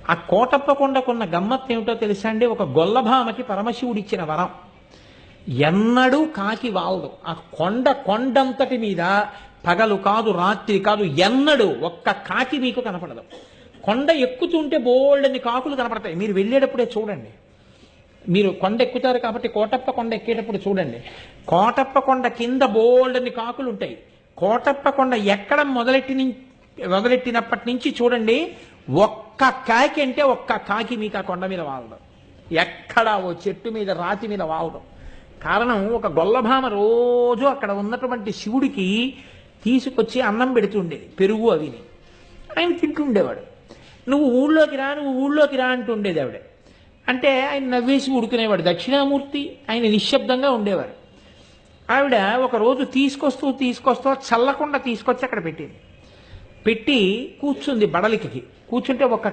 ఆ కోటప్ప కొండకున్న గమ్మత్తు ఏమిటో తెలుసా అండి? ఒక గొల్లభామకి పరమశివుడిచ్చిన వరం. ఎన్నడూ కాకి వాలదు. ఆ కొండంతటి మీద పగలు కాదు రాత్రి కాదు ఎన్నడూ ఒక్క కాకి మీకు కనపడదు. కొండ ఎక్కుతుంటే బోల్డని కాకులు కనపడతాయి. మీరు వెళ్ళేటప్పుడే చూడండి. మీరు కొండ ఎక్కుతారు కాబట్టి కోటప్ప కొండ ఎక్కేటప్పుడు చూడండి. కోటప్ప కొండ కింద బోల్డని కాకులు ఉంటాయి. కోటప్ప కొండ ఎక్కడం మొదలెట్టినప్పటి నుంచి చూడండి, ఒక్క కాకి అంటే ఒక్క కాకి మీకు ఆ కొండ మీద వాలడం. ఎక్కడ ఓ చెట్టు మీద రాతి మీద వాలడం. కారణం, ఒక గొల్లభామ రోజు అక్కడ ఉన్నటువంటి శివుడికి తీసుకొచ్చి అన్నం పెడుతుండేది, పెరుగు అవిని. ఆయన తింటుండేవాడు. నువ్వు ఊళ్ళోకి రా అంటుండేది ఆవిడ. అంటే ఆయన నవ్వేసి ఉడుకునేవాడు. దక్షిణామూర్తి, ఆయన నిశ్శబ్దంగా ఉండేవారు. ఆవిడ ఒకరోజు తీసుకొస్తూ చల్లకుండా తీసుకొచ్చి అక్కడ పెట్టి కూర్చుంది బడలికి. కూర్చుంటే ఒక